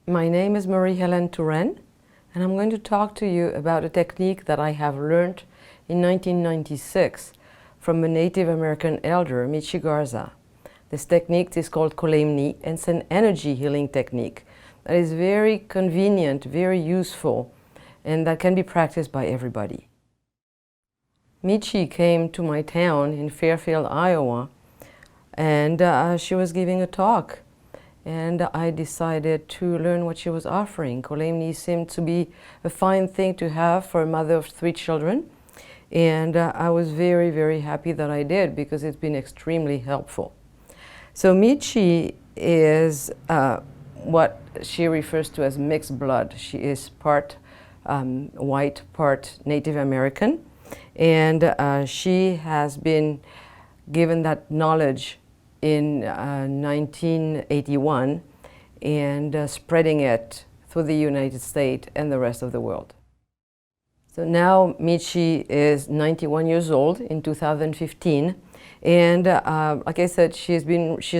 My name is Marie-Hélène Touraine, and I'm going to talk to you about a technique that I have learned in 1996 from a Native American elder, Michi Garza. This technique is called Kolaimni, and it's an energy healing technique that is very convenient, very useful, and that can be practiced by everybody. Michi came to my town in Fairfield, Iowa, and she was giving a talk. And I decided to learn what she was offering. Kolaimni seemed to be a fine thing to have for a mother of 3 children. And I was very, very happy that I did, because it's been extremely helpful. So Michi is what she refers to as mixed blood. She is part white, part Native American. And she has been given that knowledge in 1981 and spreading it through the United States and the rest of the world. So now Michi is 91 years old in 2015, and like I said, she's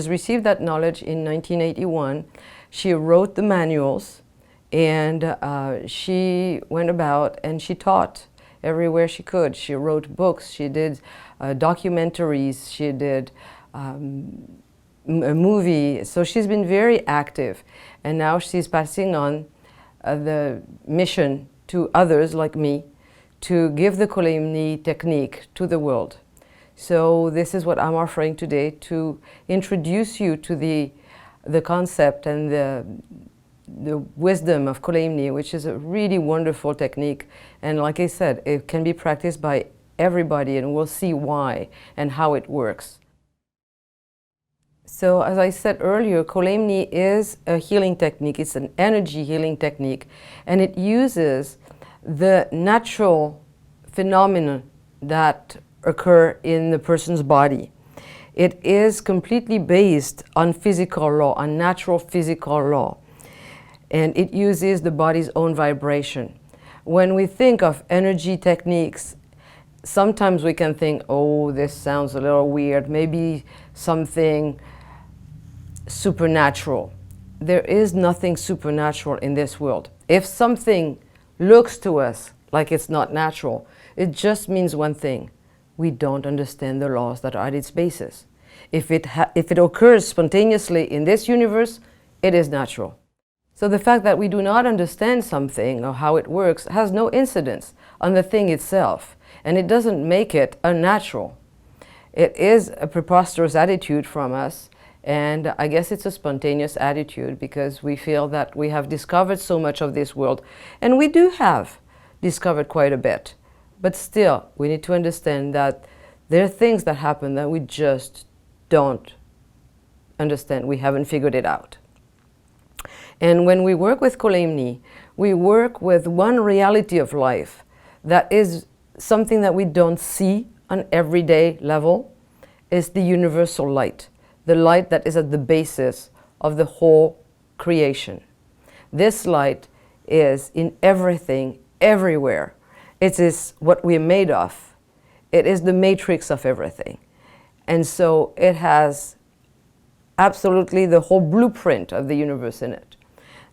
received that knowledge in 1981. She wrote the manuals, and she went about and she taught everywhere she could. She wrote books, she did documentaries, she did a movie. So she's been very active, and now she's passing on the mission to others like me to give the Kolaimni technique to the world. So this is what I'm offering today, to introduce you to the concept and the wisdom of Kolaimni, which is a really wonderful technique. And like I said, it can be practiced by everybody, and we'll see why and how it works. So as I said earlier, Kolaimni is a healing technique. It's an energy healing technique, and it uses the natural phenomena that occur in the person's body. It is completely based on physical law, on natural physical law, and it uses the body's own vibration. When we think of energy techniques, sometimes we can think, oh, this sounds a little weird, maybe something supernatural. There is nothing supernatural in this world. If something looks to us like it's not natural, it just means one thing: we don't understand the laws that are at its basis. If it occurs spontaneously in this universe, it is natural. So the fact that we do not understand something or how it works has no incidence on the thing itself, and it doesn't make it unnatural. It is a preposterous attitude from us. And I guess it's a spontaneous attitude, because we feel that we have discovered so much of this world. And we do have discovered quite a bit. But still, we need to understand that there are things that happen that we just don't understand. We haven't figured it out. And when we work with Kolaimni, we work with one reality of life that is something that we don't see on everyday level. Is the universal light. The light that is at the basis of the whole creation. This light is in everything, everywhere. It is what we're made of. It is the matrix of everything. And so it has absolutely the whole blueprint of the universe in it.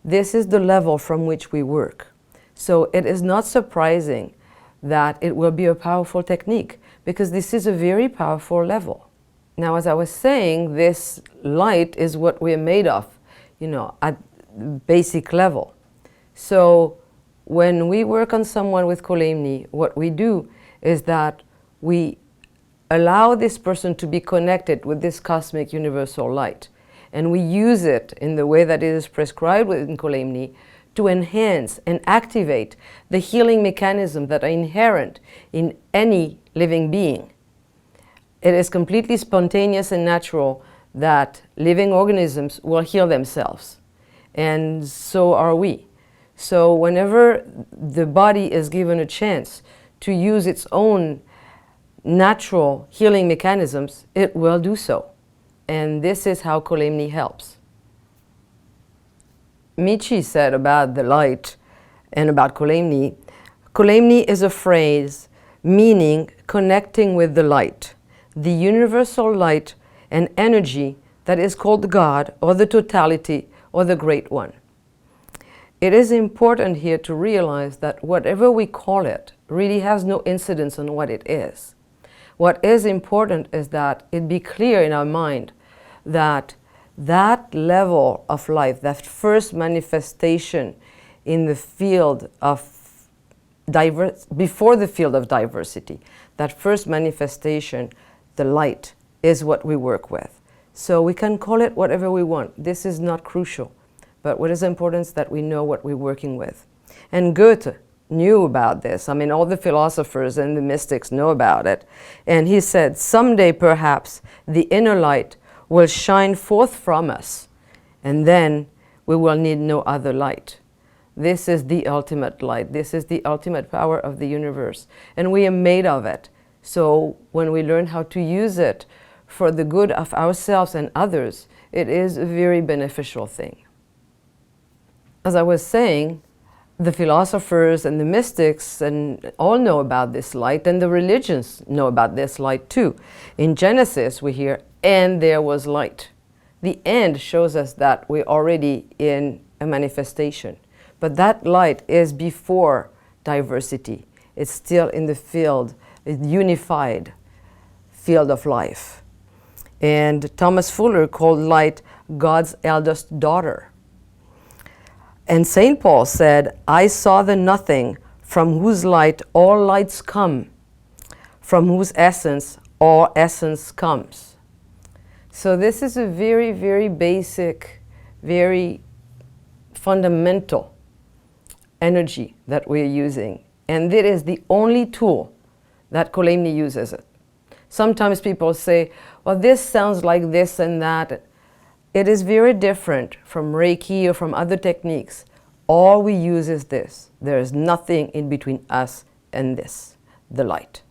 This is the level from which we work. So it is not surprising that it will be a powerful technique, because this is a very powerful level. Now, as I was saying, this light is what we're made of, at basic level. So when we work on someone with Kolaimni, what we do is that we allow this person to be connected with this cosmic universal light. And we use it in the way that it is prescribed in Kolaimni to enhance and activate the healing mechanisms that are inherent in any living being. It is completely spontaneous and natural that living organisms will heal themselves. And so are we. So whenever the body is given a chance to use its own natural healing mechanisms, it will do so. And this is how Kolaimni helps. Michi said about the light and about Kolaimni, Kolaimni is a phrase meaning connecting with the light, the universal light and energy that is called God, or the totality, or the Great One. it is important here to realize that whatever we call it really has no incidence on what it is. What is important is that it be clear in our mind that that level of life, that first manifestation in the field of before the field of diversity, that first manifestation, the light, is what we work with. So we can call it whatever we want. This is not crucial. But what is important is that we know what we're working with. And Goethe knew about this. I mean, all the philosophers and the mystics know about it. And he said, someday perhaps the inner light will shine forth from us, and then we will need no other light. This is the ultimate light. This is the ultimate power of the universe. And we are made of it. So when we learn how to use it for the good of ourselves and others, it is a very beneficial thing. As I was saying, the philosophers and the mystics and all know about this light, and the religions know about this light too. In Genesis we hear, and there was light. The end shows us that we're already in a manifestation. But that light is before diversity. It's still in the field, a unified field of life. And Thomas Fuller called light God's eldest daughter. And St. Paul said, I saw the nothing from whose light all lights come, from whose essence all essence comes. So this is a very, very basic, very fundamental energy that we're using. And it is the only tool that Kolaimni uses it. Sometimes people say, well, this sounds like this and that. It is very different from Reiki or from other techniques. All we use is this. There is nothing in between us and this, the light.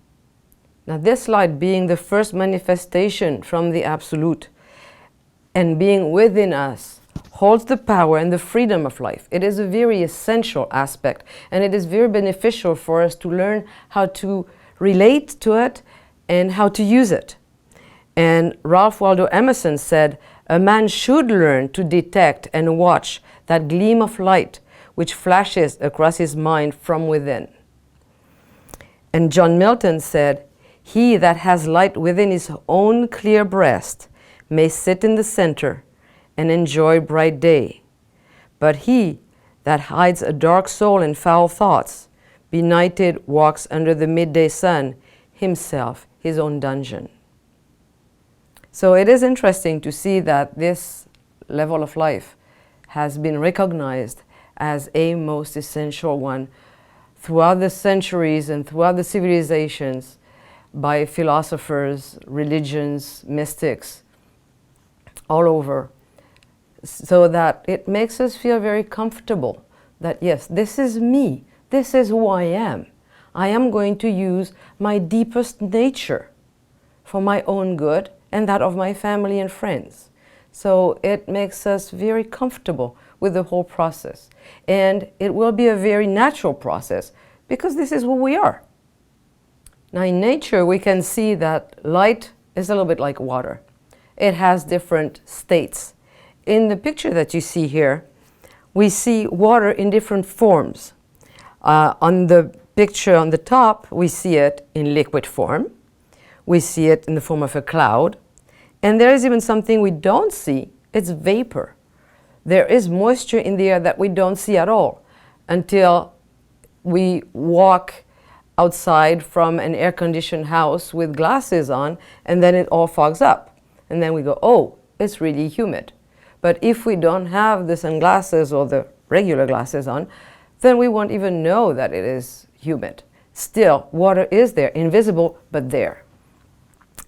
Now this light being the first manifestation from the Absolute and being within us holds the power and the freedom of life. It is a very essential aspect, and it is very beneficial for us to learn how to relate to it and how to use it. And Ralph Waldo Emerson said, a man should learn to detect and watch that gleam of light which flashes across his mind from within. And John Milton said, he that has light within his own clear breast may sit in the center and enjoy bright day. But he that hides a dark soul and foul thoughts, benighted walks under the midday sun, himself his own dungeon. So it is interesting to see that this level of life has been recognized as a most essential one throughout the centuries and throughout the civilizations by philosophers, religions, mystics, all over, so that it makes us feel very comfortable that yes, this is me, this is who I am. I am going to use my deepest nature for my own good and that of my family and friends. So it makes us very comfortable with the whole process. And it will be a very natural process because this is who we are. Now in nature we can see that light is a little bit like water. It has different states. In the picture that you see here, we see water in different forms. On the picture on the top, we see it in liquid form. We see it in the form of a cloud. And there is even something we don't see. It's vapor. There is moisture in the air that we don't see at all until we walk outside from an air-conditioned house with glasses on, and then it all fogs up. And then we go, oh, it's really humid. But if we don't have the sunglasses or the regular glasses on, then we won't even know that it is humid. Still, water is there, invisible, but there.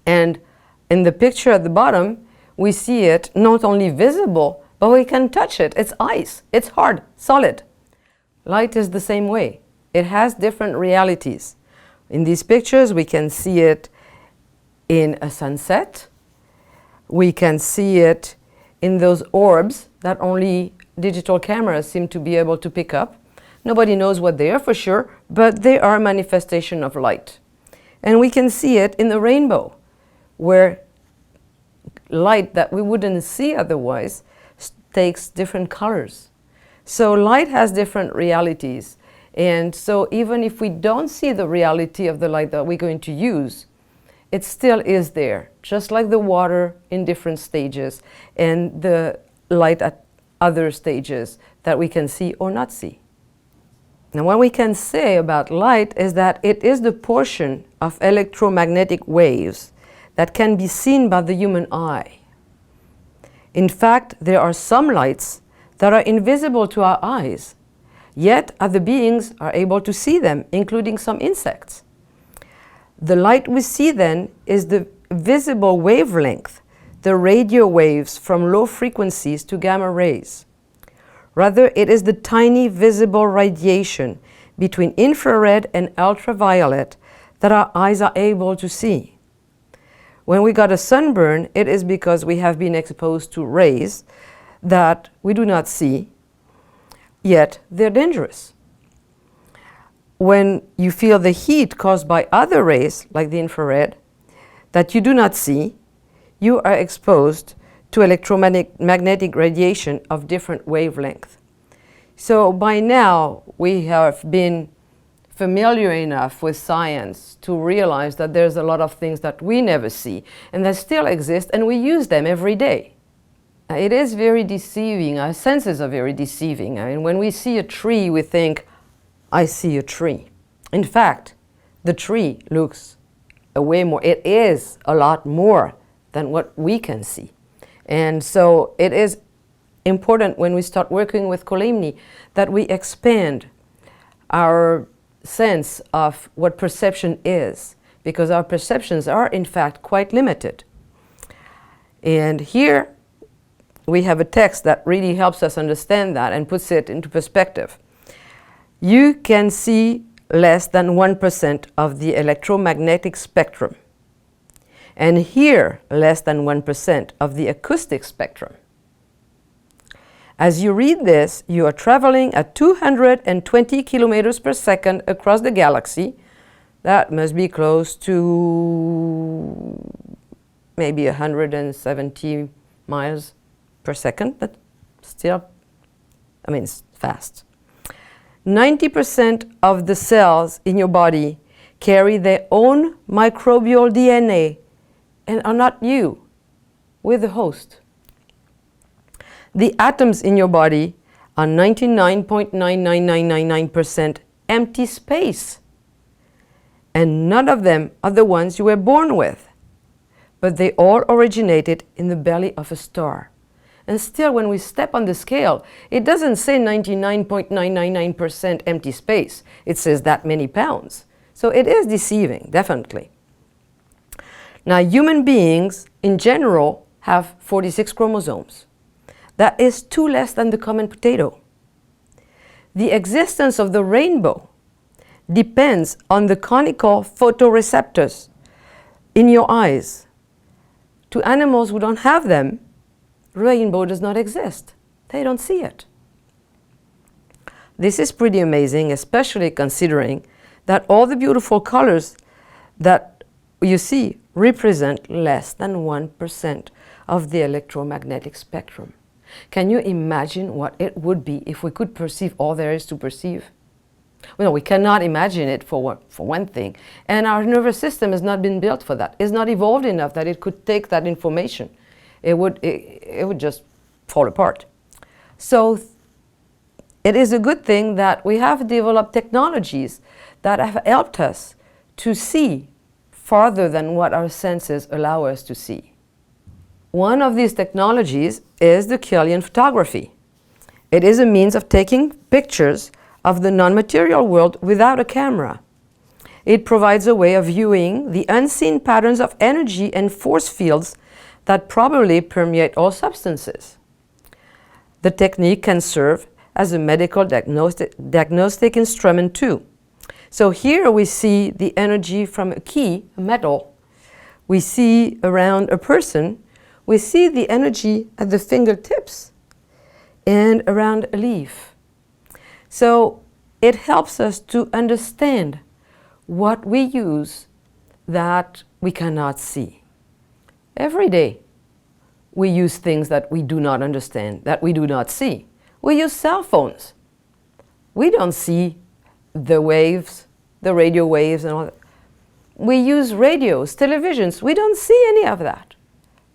And in the picture at the bottom, we see it not only visible, but we can touch it. It's ice. It's hard, solid. Light is the same way. It has different realities. In these pictures, we can see it in a sunset. We can see it in those orbs that only digital cameras seem to be able to pick up. Nobody knows what they are for sure, but they are a manifestation of light. And we can see it in the rainbow, where light that we wouldn't see otherwise takes different colors. So light has different realities. And so even if we don't see the reality of the light that we're going to use, it still is there, just like the water in different stages and the light at other stages that we can see or not see. Now, what we can say about light is that it is the portion of electromagnetic waves that can be seen by the human eye. In fact, there are some lights that are invisible to our eyes, yet other beings are able to see them, including some insects. The light we see then is the visible wavelength, the radio waves from low frequencies to gamma rays. Rather, it is the tiny visible radiation between infrared and ultraviolet that our eyes are able to see. When we got a sunburn, it is because we have been exposed to rays that we do not see, yet they're dangerous. When you feel the heat caused by other rays, like the infrared, that you do not see, you are exposed to electromagnetic radiation of different wavelength. So by now, we have been familiar enough with science to realize that there's a lot of things that we never see and that still exist, and we use them every day. It is very deceiving. Our senses are very deceiving. I mean, when we see a tree, we think, I see a tree. In fact, the tree looks way more, it is a lot more than what we can see. And so it is important when we start working with Kolaimni that we expand our sense of what perception is, because our perceptions are in fact quite limited. And here we have a text that really helps us understand that and puts it into perspective. You can see less than 1% of the electromagnetic spectrum, and hear less than 1% of the acoustic spectrum. As you read this, you are traveling at 220 kilometers per second across the galaxy. That must be close to maybe 170 miles per second, but still, I mean, it's fast. 90% of the cells in your body carry their own microbial DNA and are not you, we're the host. The atoms in your body are 99.99999% empty space, and none of them are the ones you were born with, but they all originated in the belly of a star. And still, when we step on the scale, it doesn't say 99.999% empty space. It says that many pounds. So it is deceiving, definitely. Now, human beings, in general, have 46 chromosomes. That is 2 less than the common potato. The existence of the rainbow depends on the conical photoreceptors in your eyes. To animals who don't have them, rainbow does not exist. They don't see it. This is pretty amazing, especially considering that all the beautiful colors that you see represent less than 1% of the electromagnetic spectrum. Can you imagine what it would be if we could perceive all there is to perceive? Well, we cannot imagine it for one thing. And our nervous system has not been built for that. It's not evolved enough that it could take that information. It would just fall apart. So it is a good thing that we have developed technologies that have helped us to see farther than what our senses allow us to see. One of these technologies is the Kirlian photography. It is a means of taking pictures of the non-material world without a camera. It provides a way of viewing the unseen patterns of energy and force fields that probably permeate all substances. The technique can serve as a medical diagnostic instrument too. So here we see the energy from a key, a metal. We see around a person, we see the energy at the fingertips and around a leaf. So it helps us to understand what we use that we cannot see. Every day we use things that we do not understand, that we do not see. We use cell phones. We don't see the waves, the radio waves and all that. We use radios, televisions. We don't see any of that,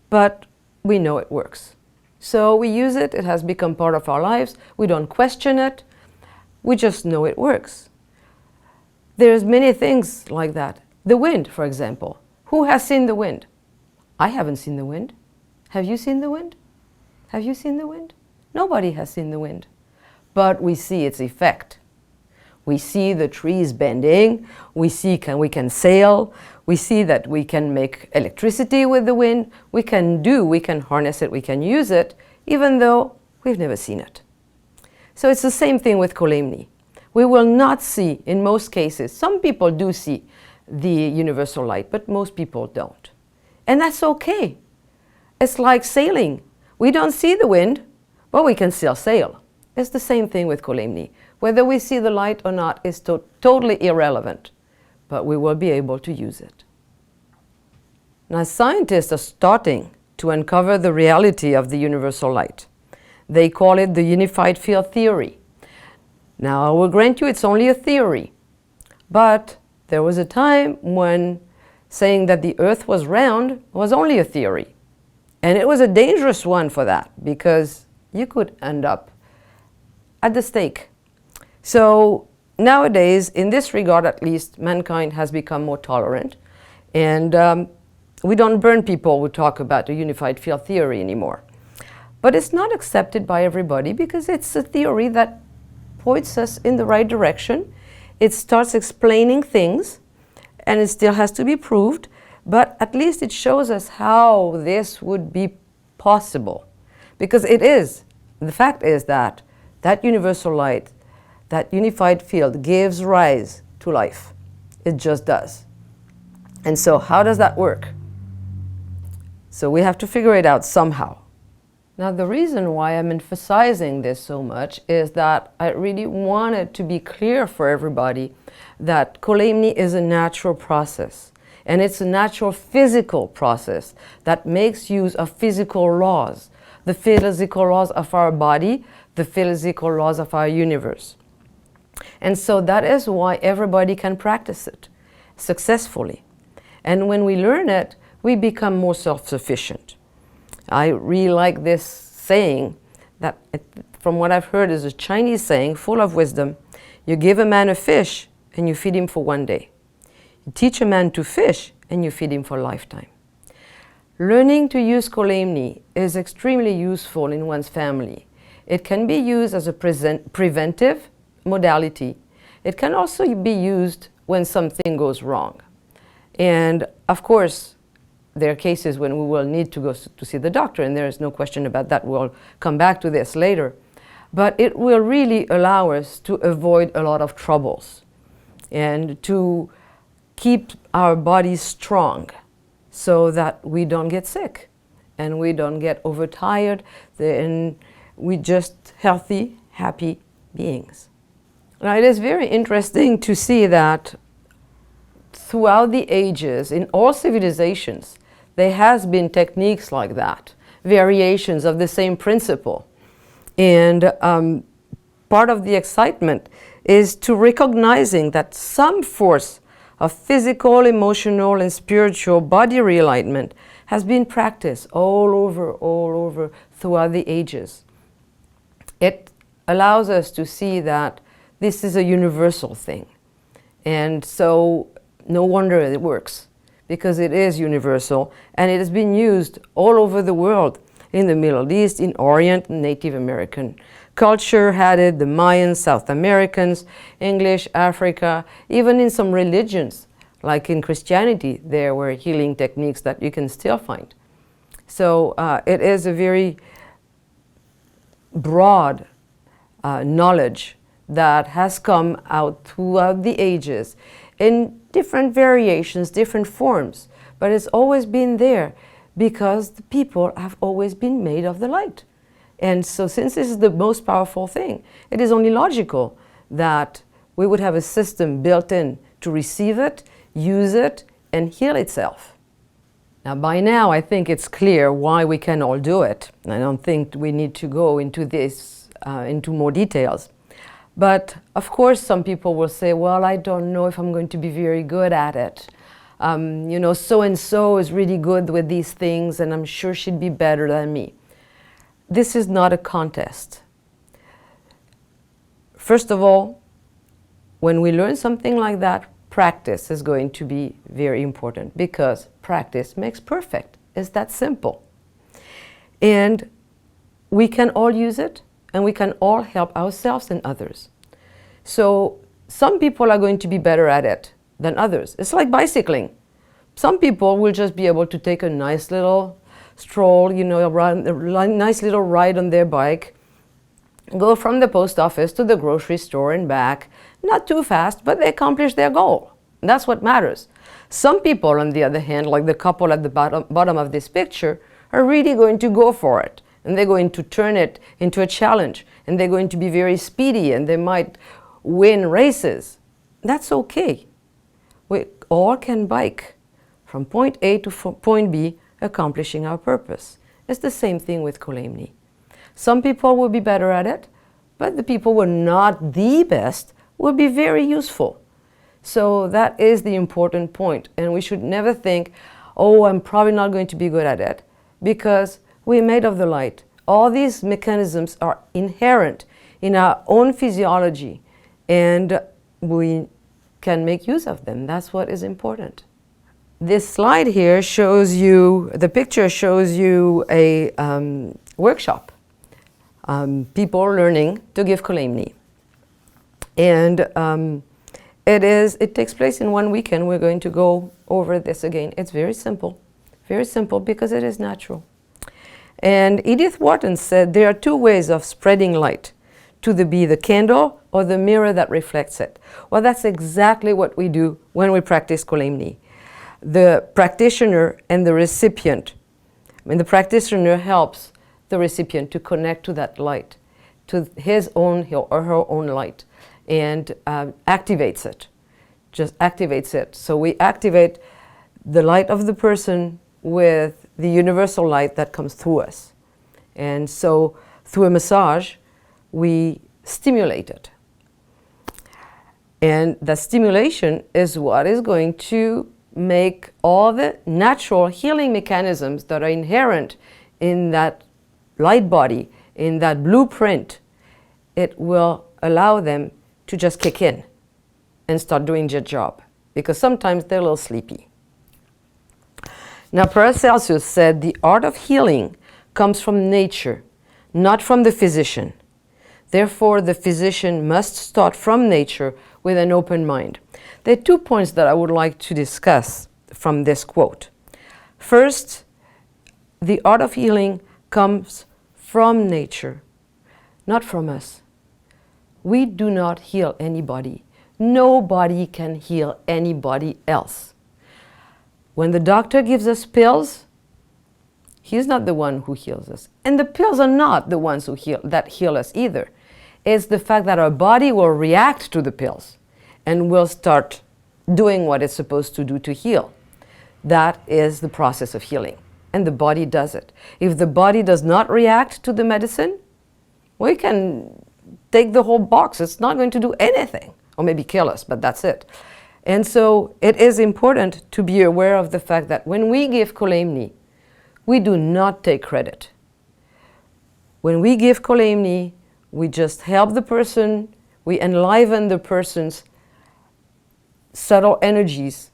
but we know it works. So we use it. It has become part of our lives. We don't question it. We just know it works. There's many things like that. The wind, for example. Who has seen the wind? I haven't seen the wind. Have you seen the wind? Have you seen the wind? Nobody has seen the wind. But we see its effect. We see the trees bending. We see we can sail. We see that we can make electricity with the wind. We can harness it, we can use it, even though we've never seen it. So it's the same thing with Kolaimni. We will not see, in most cases, some people do see the universal light, but most people don't. And that's okay. It's like sailing. We don't see the wind, but we can still sail. It's the same thing with Kolaimni. Whether we see the light or not is totally irrelevant, but we will be able to use it. Now, scientists are starting to uncover the reality of the universal light. They call it the unified field theory. Now, I will grant you it's only a theory, but there was a time when saying that the earth was round was only a theory. And it was a dangerous one for that, because you could end up at the stake. So nowadays, in this regard at least, mankind has become more tolerant, and we don't burn people who talk about the unified field theory anymore. But it's not accepted by everybody because it's a theory that points us in the right direction. It starts explaining things, and it still has to be proved, but at least it shows us how this would be possible. Because it is. The fact is that that universal light, that unified field gives rise to life. It just does. And so how does that work? So we have to figure it out somehow. Now, the reason why I'm emphasizing this so much is that I really wanted to be clear for everybody that Kolaimni is a natural process, and it's a natural physical process that makes use of physical laws, the physical laws of our body, the physical laws of our universe. And so that is why everybody can practice it successfully. And when we learn it, we become more self-sufficient. I really like this saying that, from what I've heard, is a Chinese saying full of wisdom. You give a man a fish and you feed him for one day. You teach a man to fish and you feed him for a lifetime. Learning to use Kolaimni is extremely useful in one's family. It can be used as a preventive modality. It can also be used when something goes wrong. And of course, there are cases when we will need to go to see the doctor, and there is no question about that. We'll come back to this later. But it will really allow us to avoid a lot of troubles and to keep our bodies strong so that we don't get sick and we don't get overtired, and we're just healthy, happy beings. Now, it is very interesting to see that throughout the ages, in all civilizations, there has been techniques like that, variations of the same principle. And part of the excitement is to recognizing that some force of physical, emotional, and spiritual body realignment has been practiced all over throughout the ages. It allows us to see that this is a universal thing. And so no wonder it works, because it is universal, and it has been used all over the world, in the Middle East, in Orient, Native American culture had it, the Mayans, South Americans, English, Africa, even in some religions, like in Christianity, there were healing techniques that you can still find. So it is a very broad knowledge that has come out throughout the ages in different variations, different forms, but it's always been there because the people have always been made of the light. And so since this is the most powerful thing, it is only logical that we would have a system built in to receive it, use it, and heal itself. Now, by now, I think it's clear why we can all do it. I don't think we need to go into this into more details. But of course, some people will say, well, I don't know if I'm going to be very good at it. You know, so-and-so is really good with these things, and I'm sure she'd be better than me. This is not a contest. First of all, when we learn something like that, practice is going to be very important, because practice makes perfect. It's that simple. And we can all use it, and we can all help ourselves and others. So some people are going to be better at it than others. It's like bicycling. Some people will just be able to take a nice little stroll, you know, a nice little ride on their bike, go from the post office to the grocery store and back, not too fast, but they accomplish their goal. That's what matters. Some people, on the other hand, like the couple at the bottom of this picture, are really going to go for it. And they're going to turn it into a challenge. And they're going to be very speedy, and they might win races. That's okay. We all can bike from point A to point B, accomplishing our purpose. It's the same thing with Kolaimni. Some people will be better at it, but the people who are not the best will be very useful. So that is the important point. And we should never think, oh, I'm probably not going to be good at it, because we're made of the light. All these mechanisms are inherent in our own physiology, and we can make use of them. That's what is important. This slide here shows you, the picture shows you a workshop. People learning to give Kolaimni. And it takes place in 1 weekend. We're going to go over this again. It's very simple because it is natural. And Edith Wharton said there are two ways of spreading light, to be the candle or the mirror that reflects it. Well, that's exactly what we do when we practice Kolaimni. The practitioner and the recipient. I mean, the practitioner helps the recipient to connect to that light, to his own or her own light, and activates it, just activates it. So we activate the light of the person with the universal light that comes through us. And so through a massage, we stimulate it. And the stimulation is what is going to make all the natural healing mechanisms that are inherent in that light body, in that blueprint, it will allow them to just kick in and start doing their job, because sometimes they're a little sleepy. Now, Paracelsus said the art of healing comes from nature, not from the physician. Therefore, the physician must start from nature with an open mind. There are 2 points that I would like to discuss from this quote. First, the art of healing comes from nature, not from us. We do not heal anybody. Nobody can heal anybody else. When the doctor gives us pills, he's not the one who heals us. And the pills are not the ones who heal us either. It's the fact that our body will react to the pills and will start doing what it's supposed to do to heal. That is the process of healing, and the body does it. If the body does not react to the medicine, we can take the whole box. It's not going to do anything, or maybe kill us, but that's it. And so it is important to be aware of the fact that when we give Kolaimni, we do not take credit. When we give Kolaimni, we just help the person, we enliven the person's subtle energies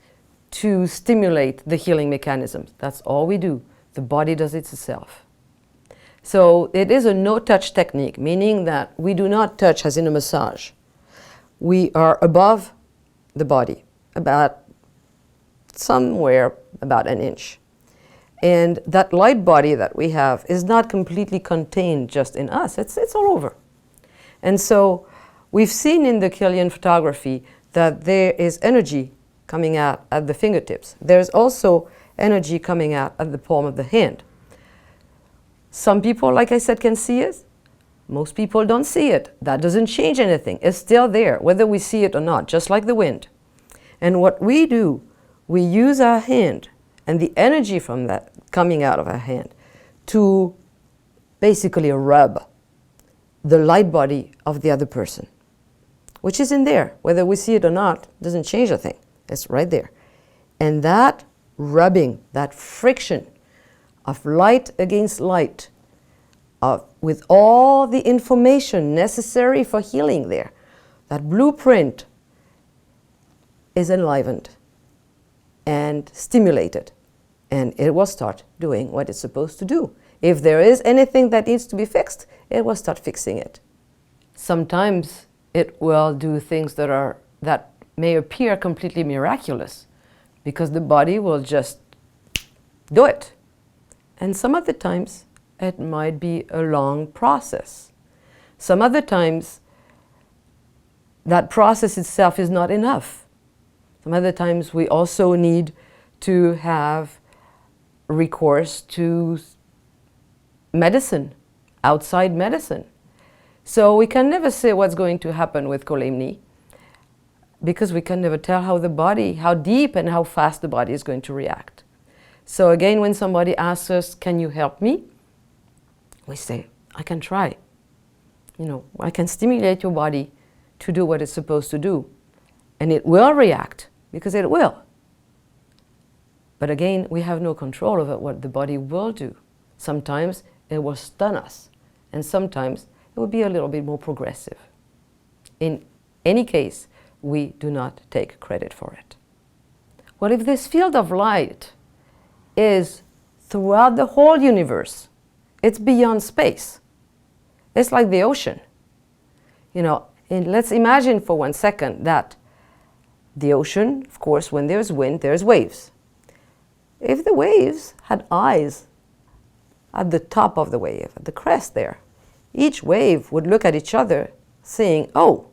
to stimulate the healing mechanisms. That's all we do. The body does it itself. So it is a no-touch technique, meaning that we do not touch as in a massage. We are above the body, about somewhere about 1 inch. And that light body that we have is not completely contained just in us. It's all over. And so we've seen in the Kirlian photography that there is energy coming out at the fingertips. There's also energy coming out at the palm of the hand. Some people, like I said, can see it. Most people don't see it. That doesn't change anything. It's still there, whether we see it or not, just like the wind. And what we do, we use our hand and the energy from that coming out of our hand to basically rub the light body of the other person, which is in there. Whether we see it or not, doesn't change a thing. It's right there. And that rubbing, that friction of light against light, with all the information necessary for healing there, that blueprint is enlivened and stimulated, and it will start doing what it's supposed to do. If there is anything that needs to be fixed, it will start fixing it. Sometimes it will do things that may appear completely miraculous, because the body will just do it. And some other times it might be a long process. Some other times that process itself is not enough. Some other times we also need to have recourse to medicine, outside medicine. So we can never say what's going to happen with Kolaimni, because we can never tell how deep and how fast the body is going to react. So again, when somebody asks us, can you help me? We say, I can try. I can stimulate your body to do what it's supposed to do. And it will react, because it will. But again, we have no control over what the body will do. Sometimes it will stun us, and sometimes it will be a little bit more progressive. In any case, we do not take credit for it. Well, if this field of light is throughout the whole universe, it's beyond space. It's like the ocean. And let's imagine for 1 second that the ocean, of course, when there's wind, there's waves. If the waves had eyes at the top of the wave, at the crest there, each wave would look at each other saying, oh,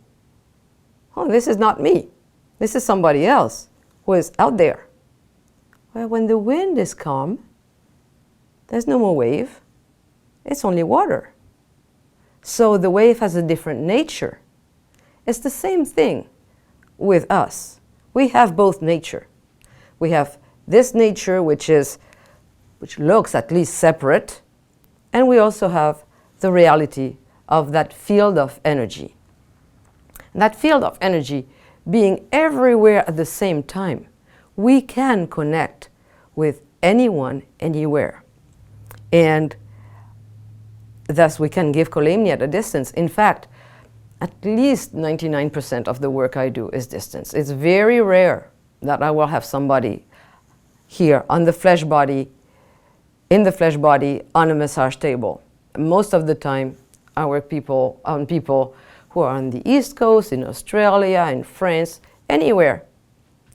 this is not me. This is somebody else who is out there. Well, when the wind is calm, there's no more wave. It's only water. So the wave has a different nature. It's the same thing with us. We have both nature. We have this nature which looks at least separate, and we also have the reality of that field of energy. That field of energy being everywhere at the same time, we can connect with anyone, anywhere. And thus we can give Kolaimni at a distance. In fact, at least 99% of the work I do is distance. It's very rare that I will have somebody here on the flesh body, in the flesh body, on a massage table. Most of the time I work on people who are on the East Coast, in Australia, in France, anywhere.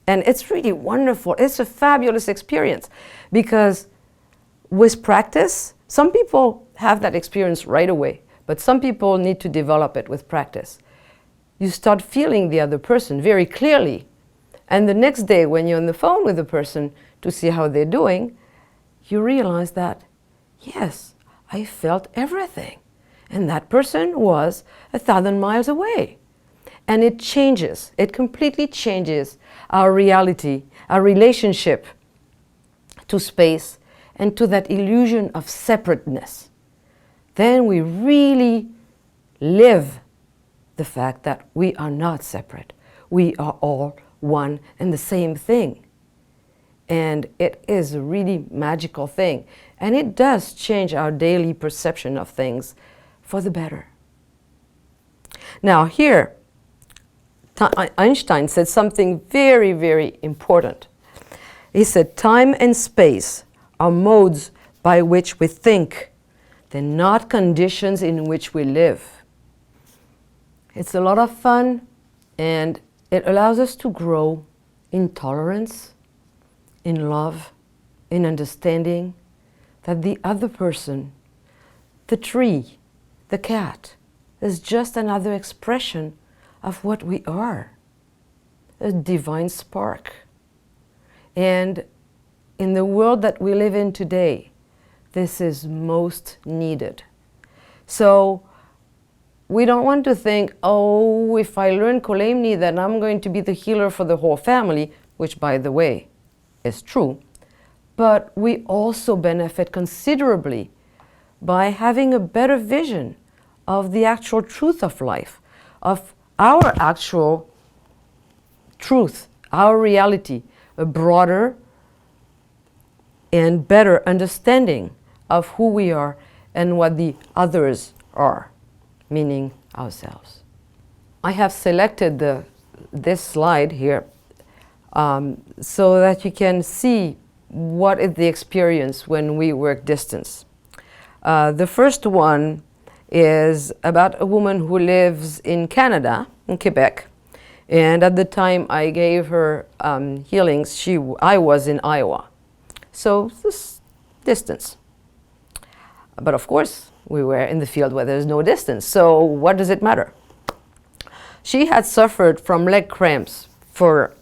And it's really wonderful. It's a fabulous experience, because with practice, some people have that experience right away, but some people need to develop it with practice. You start feeling the other person very clearly, and the next day when you're on the phone with the person to see how they're doing, you realize that, yes, I felt everything, and that person was 1,000 miles away. And it changes, it completely changes our reality, our relationship to space and to that illusion of separateness. Then we really live the fact that we are not separate. We are all one and the same thing. And it is a really magical thing. And it does change our daily perception of things for the better. Now here, Einstein said something very, very important. He said, time and space are modes by which we think. They're not conditions in which we live. It's a lot of fun, and it allows us to grow in tolerance, in love, in understanding that the other person, the tree, the cat, is just another expression of what we are, a divine spark. And in the world that we live in today, this is most needed. So we don't want to think, oh, if I learn Kolaimni, then I'm going to be the healer for the whole family, which, by the way, is true. But we also benefit considerably by having a better vision of the actual truth of life, of our actual truth, our reality, a broader and better understanding of who we are and what the others are, meaning ourselves. I have selected this slide here so that you can see what is the experience when we work distance. The first one is about a woman who lives in Canada, in Quebec, and at the time I gave her healings, I was in Iowa. So this distance. But of course, we were in the field where there's no distance, so what does it matter? She had suffered from leg cramps for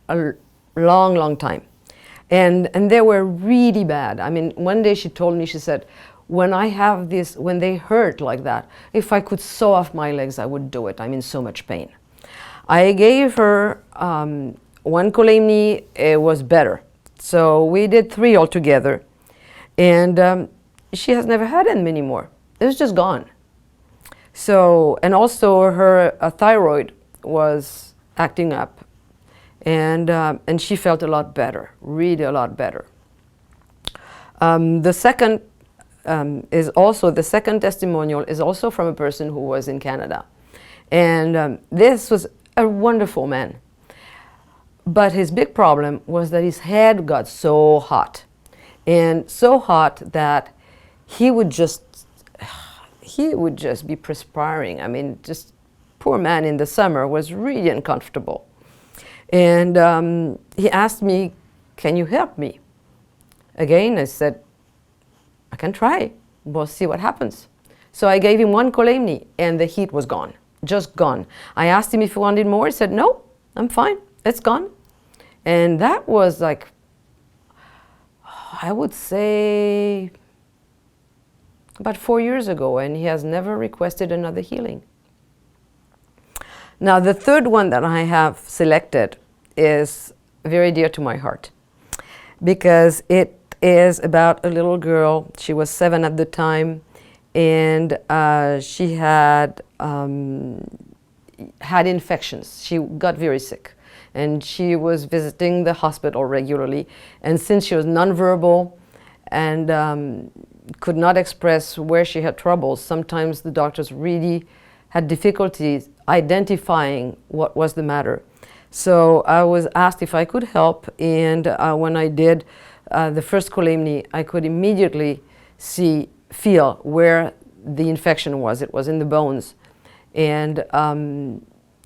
a long time. And they were really bad. I mean, one day she told me, she said, when I have this, when they hurt like that, if I could sew off my legs, I would do it. I'm in so much pain. I gave her one Kolaimni, it was better. So we did 3 altogether. And she has never had them anymore. It was just gone. So, and also her thyroid was acting up. And she felt a lot better, really a lot better. The second testimonial is also from a person who was in Canada. And this was a wonderful man. But his big problem was that his head got so hot. And so hot that he would just be perspiring. I mean, just poor man in the summer was really uncomfortable. And he asked me, can you help me? Again, I said, I can try. We'll see what happens. So I gave him one Kolaimni and the heat was gone, just gone. I asked him if he wanted more. He said, no, I'm fine. It's gone. And that was like, I would say about 4 years ago, and he has never requested another healing. Now, the third one that I have selected is very dear to my heart because it is about a little girl. She was 7 at the time, and she had infections. She got very sick, and she was visiting the hospital regularly. And since she was nonverbal and could not express where she had troubles, sometimes the doctors really had difficulties identifying what was the matter. So I was asked if I could help, and when I did the first Kolaimni, I could immediately feel where the infection was. It was in the bones. And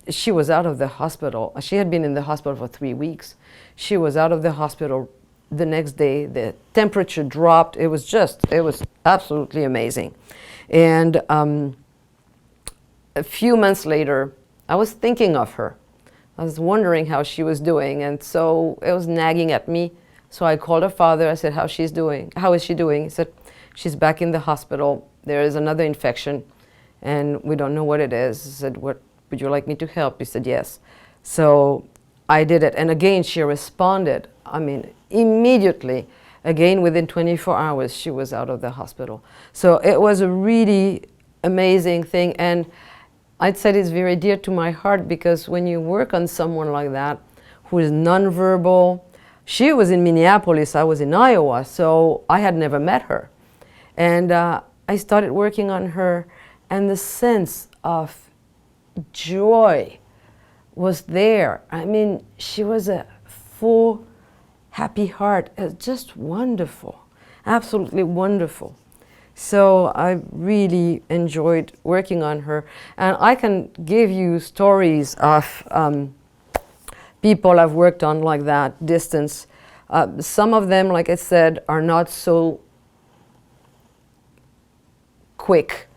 she was out of the hospital. She had been in the hospital for 3 weeks. She was out of the hospital the next day. The temperature dropped. It was absolutely amazing. And a few months later, I was thinking of her. I was wondering how she was doing, and so it was nagging at me. So I called her father. I said, how is she doing? He said, she's back in the hospital. There is another infection, and we don't know what it is. I said, what, would you like me to help? He said, yes. So I did it, and again, she responded. I mean, immediately. Again, within 24 hours, she was out of the hospital. So it was a really amazing thing, and I'd say it's very dear to my heart because when you work on someone like that who is nonverbal, she was in Minneapolis, I was in Iowa, so I had never met her. And I started working on her, and the sense of joy was there. I mean, she was a full, happy heart. It was just wonderful, absolutely wonderful. So I really enjoyed working on her. And I can give you stories of people I've worked on like that, distance. Some of them, like I said, are not so quick.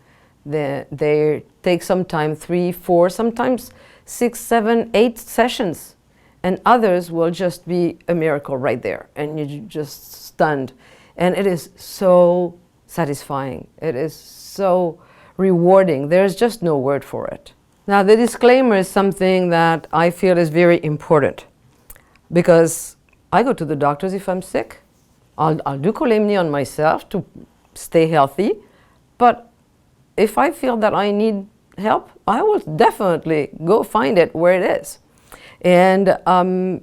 They take some time, 3, 4, sometimes 6, 7, 8 sessions. And others will just be a miracle right there. And you're just stunned. And it is so satisfying. It is so rewarding. There's just no word for it. Now, the disclaimer is something that I feel is very important because I go to the doctors if I'm sick. I'll do Kolaimni on myself to stay healthy, but if I feel that I need help, I will definitely go find it where it is. And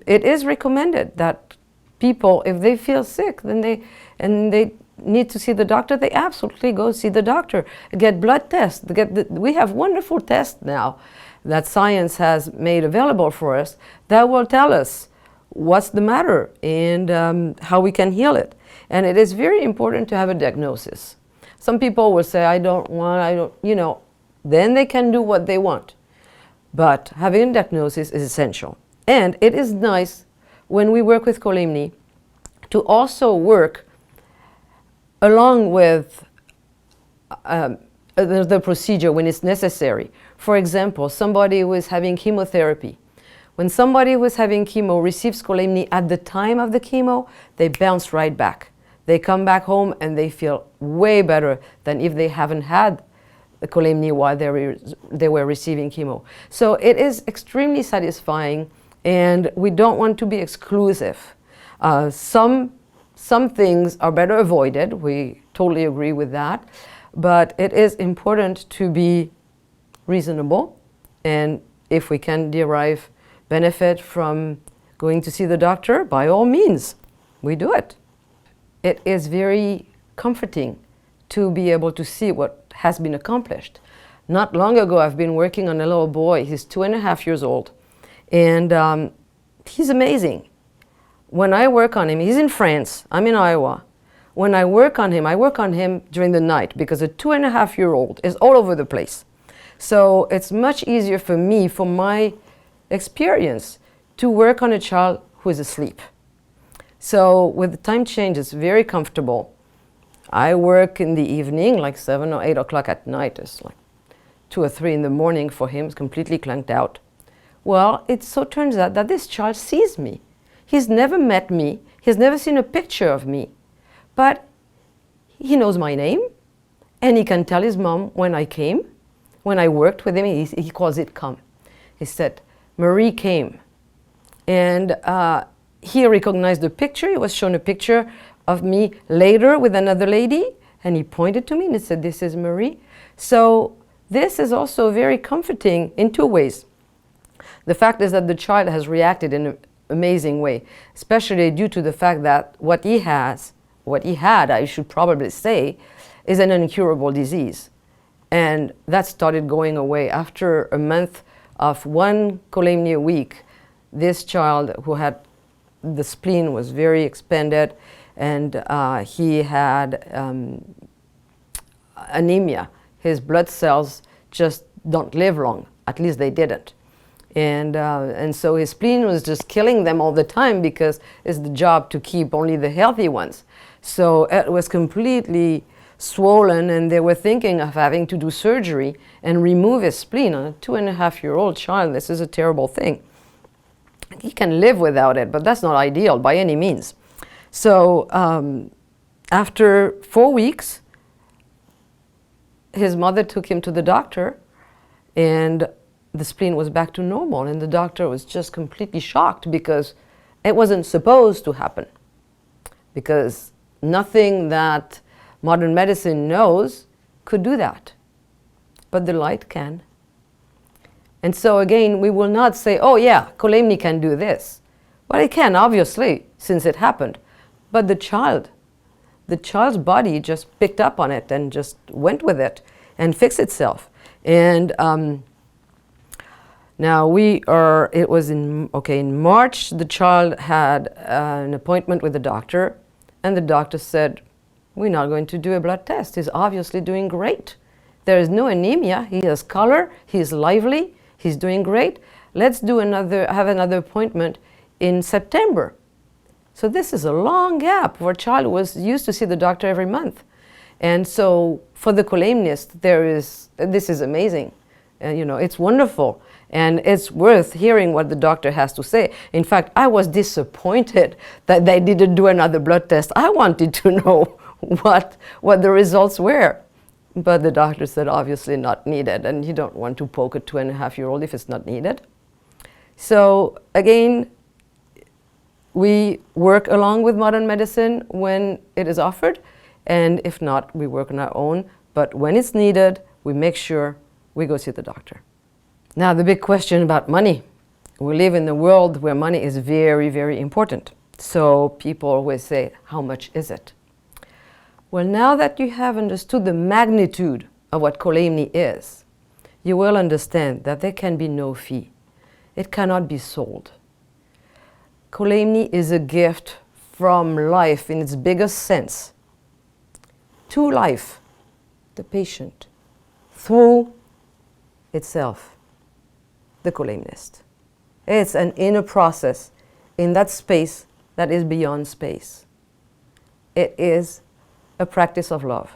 it is recommended that people, if they feel sick, then they need to see the doctor, they absolutely go see the doctor, get blood tests. We have wonderful tests now that science has made available for us that will tell us what's the matter and how we can heal it. And it is very important to have a diagnosis. Some people will say, I don't, then they can do what they want. But having a diagnosis is essential. And it is nice when we work with Kolaimni to also work along with the procedure when it's necessary. For example, somebody who is having chemotherapy. When somebody who is having chemo receives Kolaimni at the time of the chemo, they bounce right back. They come back home and they feel way better than if they haven't had the Kolaimni while they were receiving chemo. So it is extremely satisfying, and we don't want to be exclusive. Some things are better avoided. We totally agree with that. But it is important to be reasonable, and if we can derive benefit from going to see the doctor, by all means, we do it. It is very comforting to be able to see what has been accomplished. Not long ago, I've been working on a little boy. He's 2.5 years old, and he's amazing. When I work on him, he's in France, I'm in Iowa. When I work on him during the night, because a 2.5-year-old is all over the place. So it's much easier for me, from my experience, to work on a child who is asleep. So with the time change, it's very comfortable. I work in the evening, like 7 or 8 o'clock at night. It's like 2 or 3 in the morning for him. It's completely clanked out. Well, it so turns out that this child sees me. He's never met me. He's never seen a picture of me. But he knows my name, and he can tell his mom when I came. When I worked with him, he calls it come. He said, Marie came. And he recognized the picture. He was shown a picture of me later with another lady, and he pointed to me and he said, this is Marie. So this is also very comforting in 2 ways. The fact is that the child has reacted in an amazing way, especially due to the fact that what he had, I should probably say, is an incurable disease. And that started going away. After a month of 1 Kolaimni a week, this child, who had the spleen was very expanded, and he had anemia. His blood cells just don't live long, at least they didn't. And so his spleen was just killing them all the time, because it's the job to keep only the healthy ones. So it was completely swollen, and they were thinking of having to do surgery and remove his spleen. On a 2.5-year-old child, this is a terrible thing. He can live without it, but that's not ideal by any means. So after 4 weeks, his mother took him to the doctor, and the spleen was back to normal, and the doctor was just completely shocked, because it wasn't supposed to happen, because nothing that modern medicine knows could do that, but the light can. And so again, we will not say, oh yeah, Kolaimni can do this. Well, it can, obviously, since it happened, but the child's body just picked up on it and just went with it and fixed itself. And now it was in March, the child had an appointment with the doctor, and the doctor said, we're not going to do a blood test. He's obviously doing great. There is no anemia. He has color. He's lively. He's doing great. Let's have another appointment in September. So this is a long gap where a child was used to see the doctor every month. And so for the Kolaimnist, this is amazing. It's wonderful. And it's worth hearing what the doctor has to say. In fact, I was disappointed that they didn't do another blood test. I wanted to know what the results were. But the doctor said, obviously not needed. And you don't want to poke a 2.5-year-old if it's not needed. So again, we work along with modern medicine when it is offered. And if not, we work on our own. But when it's needed, we make sure we go see the doctor. Now, the big question about money. We live in a world where money is very, very important. So people always say, how much is it? Well, now that you have understood the magnitude of what kolemni is, you will understand that there can be no fee. It cannot be sold. Kolemni is a gift from life in its biggest sense to life, the patient, through itself, the kolemnist. It's an inner process in that space that is beyond space. It is a practice of love.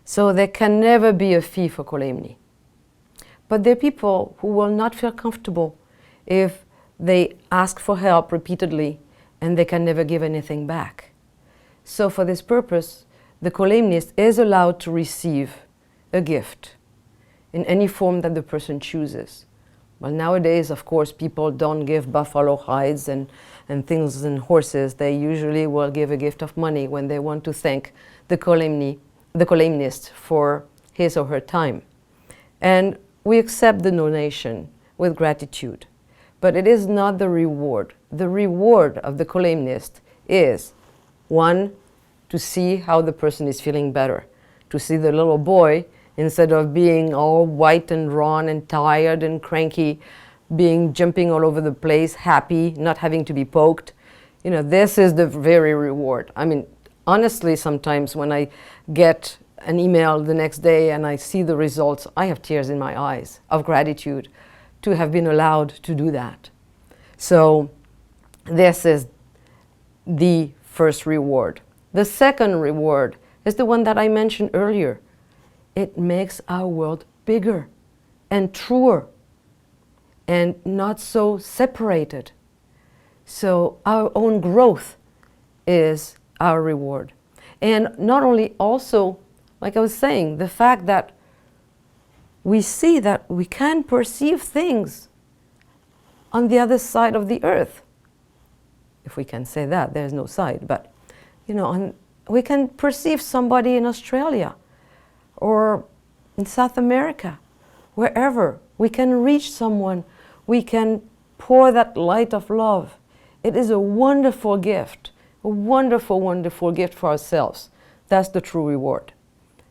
So there can never be a fee for kolemni. But there are people who will not feel comfortable if they ask for help repeatedly and they can never give anything back. So for this purpose, the kolemnist is allowed to receive a gift in any form that the person chooses. Well, nowadays, of course, people don't give buffalo hides and things and horses. They usually will give a gift of money when they want to thank the kolemnist for his or her time. And we accept the donation with gratitude. But it is not the reward. The reward of the kolemnist is, one, to see how the person is feeling better, to see the little boy, instead of being all white and drawn and tired and cranky, jumping all over the place, happy, not having to be poked. You know, this is the very reward. I mean, honestly, sometimes when I get an email the next day and I see the results, I have tears in my eyes of gratitude to have been allowed to do that. So this is the first reward. The second reward is the one that I mentioned earlier. It makes our world bigger and truer and not so separated. So our own growth is our reward. And not only also, like I was saying, the fact that we see that we can perceive things on the other side of the earth. If we can say that, there's no side, but you know, we can perceive somebody in Australia or in South America, wherever. We can reach someone. We can pour that light of love. It is a wonderful gift, a wonderful, wonderful gift for ourselves. That's the true reward.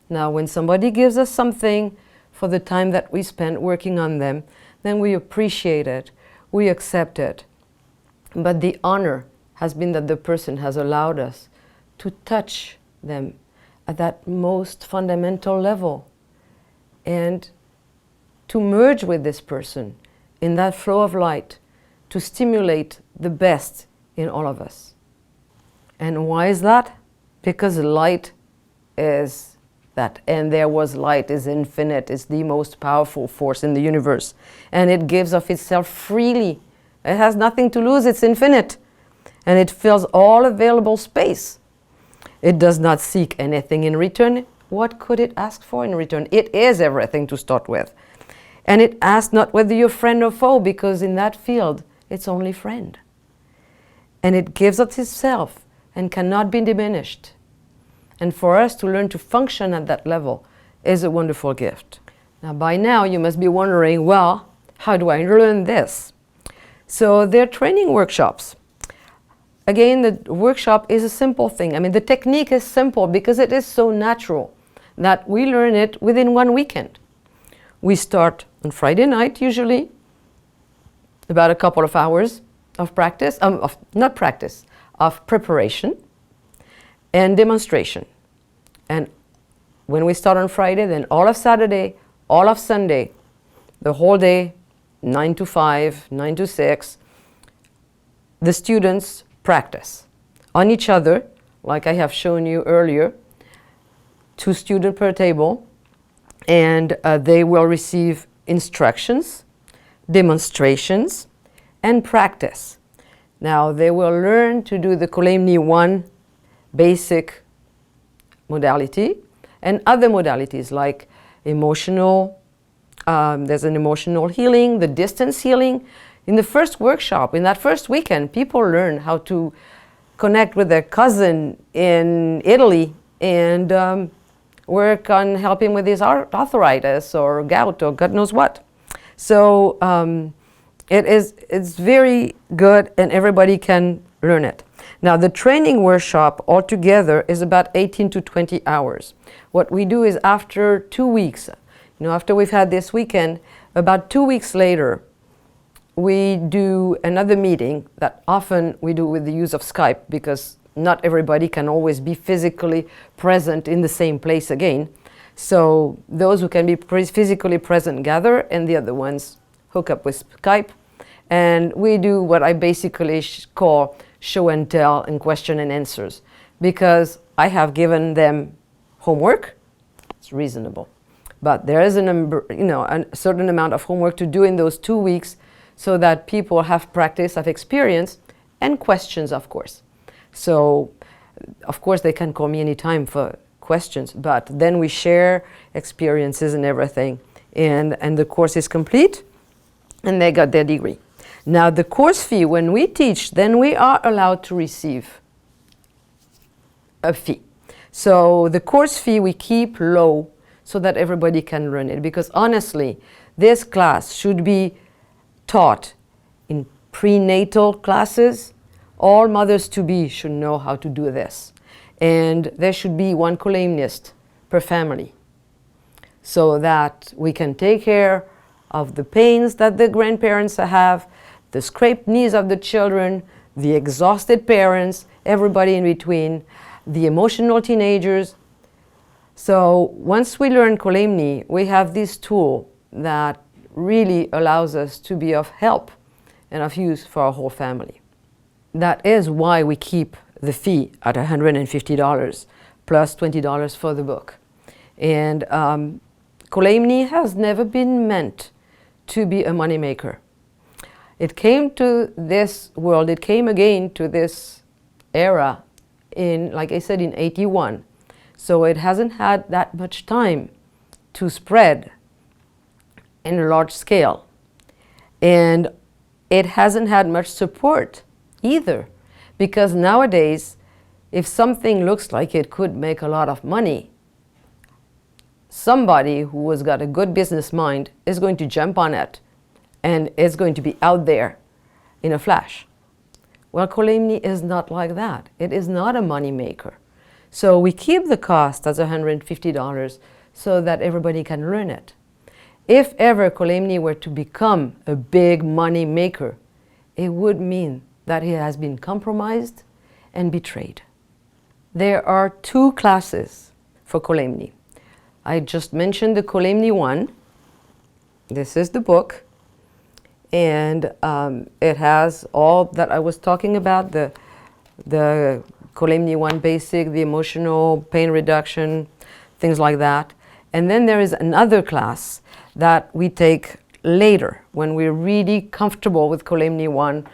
Now, when somebody gives us something for the time that we spent working on them, then we appreciate it, we accept it. But the honor has been that the person has allowed us to touch them at that most fundamental level and to merge with this person in that flow of light to stimulate the best in all of us. And why is that? Because light is that, and there was light, is infinite, is the most powerful force in the universe, and it gives of itself freely. It has nothing to lose, it's infinite, and it fills all available space. It does not seek anything in return. What could it ask for in return? It is everything to start with. And it asks not whether you're friend or foe, because in that field, it's only friend. And it gives of itself and cannot be diminished. And for us to learn to function at that level is a wonderful gift. Now, by now, you must be wondering, well, how do I learn this? So there are training workshops. Again, the workshop is a simple thing. I mean, the technique is simple because it is so natural that we learn it within one weekend. We start on Friday night, usually, about a couple of hours of practice, of preparation and demonstration. And when we start on Friday, then all of Saturday, all of Sunday, the whole day, 9 to 5, 9 to 6, the students practice on each other, like I have shown you earlier, 2 students per table, and they will receive instructions, demonstrations, and practice. Now they will learn to do the Kolaimni 1 basic modality and other modalities like emotional, there's an emotional healing, the distance healing. In the first workshop, in that first weekend, people learn how to connect with their cousin in Italy and work on helping with his arthritis or gout or God knows what. So it's very good and everybody can learn it. Now the training workshop altogether is about 18 to 20 hours. What we do is after 2 weeks, after we've had this weekend, about 2 weeks later, we do another meeting that often we do with the use of Skype because not everybody can always be physically present in the same place again. So those who can be physically present gather and the other ones hook up with Skype. And we do what I basically call show and tell and question and answers, because I have given them homework. It's reasonable. But there is a certain amount of homework to do in those 2 weeks so that people have practice, have experience, and questions, of course. So, of course, they can call me anytime for questions, but then we share experiences and everything. And the course is complete, and they got their degree. Now, the course fee, when we teach, then we are allowed to receive a fee. So the course fee we keep low so that everybody can learn it, because honestly, this class should be taught in prenatal classes. All mothers-to-be should know how to do this. And there should be one kolemnist per family so that we can take care of the pains that the grandparents have, the scraped knees of the children, the exhausted parents, everybody in between, the emotional teenagers. So once we learn Kolaimni, we have this tool that really allows us to be of help and of use for our whole family. That is why we keep the fee at $150 plus $20 for the book. And Kolaimni has never been meant to be a moneymaker. It came to this world, it came again to this era in, like I said, in 81. So it hasn't had that much time to spread in a large scale. And it hasn't had much support either, because nowadays, if something looks like it could make a lot of money, somebody who has got a good business mind is going to jump on it and it's going to be out there in a flash. Well, Kolaimni is not like that. It is not a money maker. So we keep the cost as $150 so that everybody can learn it. If ever Kolaimni were to become a big money maker, it would mean that it has been compromised and betrayed. There are 2 classes for Kolaimni. I just mentioned the Kolaimni one. This is the book. And it has all that I was talking about, the Kolaimni one basic, the emotional pain reduction, things like that. And then there is another class that we take later when we're really comfortable with Kolaimni 1.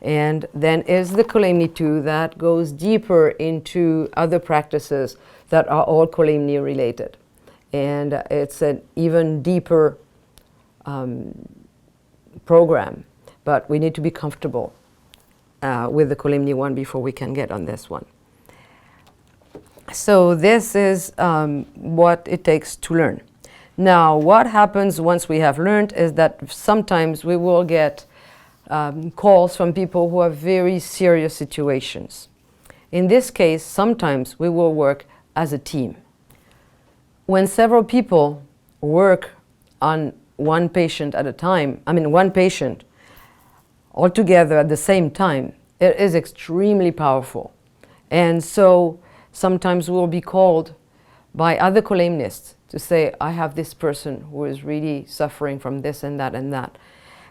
And then is the Kolaimni 2 that goes deeper into other practices that are all Kolaimni related. And it's an even deeper program, but we need to be comfortable with the Kolaimni 1 before we can get on this one. So this is what it takes to learn. Now, what happens once we have learned is that sometimes we will get calls from people who have very serious situations. In this case, sometimes we will work as a team. When several people work on one patient at a time, one patient all together at the same time, it is extremely powerful. And so sometimes we'll be called by other Kolaimnists to say, I have this person who is really suffering from this and that and that.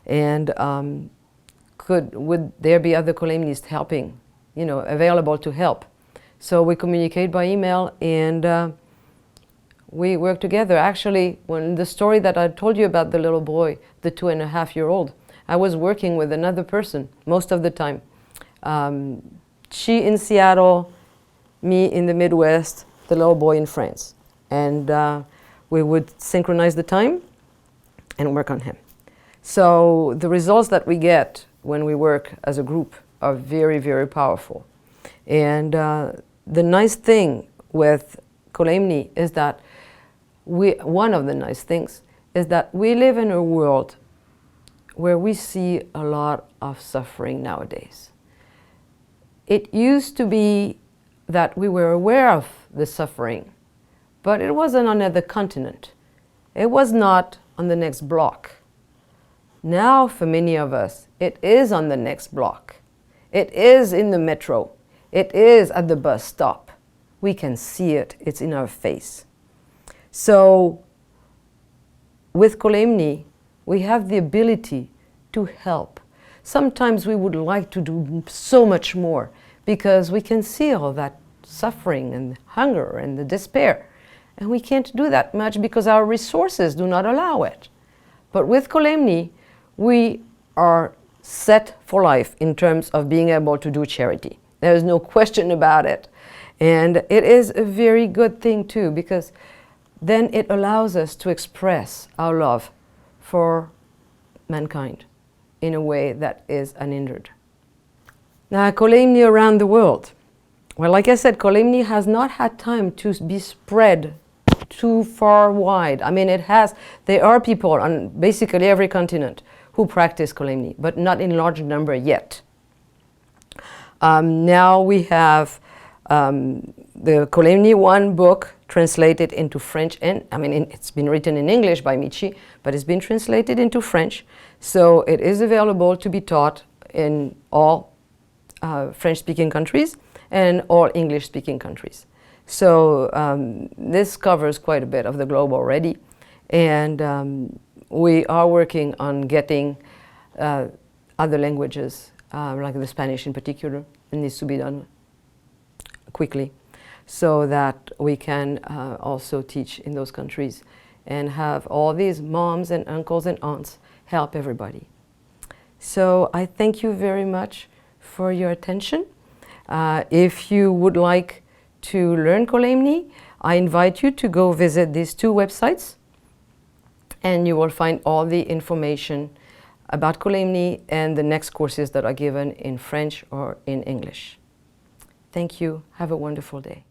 And would there be other Kolaimnists helping, available to help? So we communicate by email and we work together. Actually, when the story that I told you about the little boy, the 2.5-year-old, I was working with another person most of the time. She in Seattle, me in the Midwest, the little boy in France. And we would synchronize the time and work on him. So the results that we get when we work as a group are very, very powerful. And the nice thing with Kolaimni is that one of the nice things is that we live in a world where we see a lot of suffering nowadays. It used to be that we were aware of the suffering, but it wasn't on another continent. It was not on the next block. Now, for many of us, it is on the next block. It is in the metro. It is at the bus stop. We can see it. It's in our face. So, with Kolaimni, we have the ability to help. Sometimes we would like to do so much more because we can see all that suffering and hunger and the despair. And we can't do that much because our resources do not allow it. But with Kolaimni, we are set for life in terms of being able to do charity. There is no question about it. And it is a very good thing too, because then it allows us to express our love for mankind in a way that is unhindered. Now, Kolaimni around the world. Well, like I said, Kolaimni has not had time to be spread too far wide. I mean, there are people on basically every continent who practice Kolaimni, but not in large number yet. Now we have the Kolaimni 1 book translated into French, and it's been written in English by Michi, but it's been translated into French, so it is available to be taught in all French-speaking countries and all English-speaking countries. So this covers quite a bit of the globe already, and we are working on getting other languages, like the Spanish in particular. It needs to be done quickly so that we can also teach in those countries and have all these moms and uncles and aunts help everybody. So I thank you very much for your attention. If you would like to learn Kolaimni, I invite you to go visit these 2 websites, and you will find all the information about Kolaimni and the next courses that are given in French or in English. Thank you. Have a wonderful day.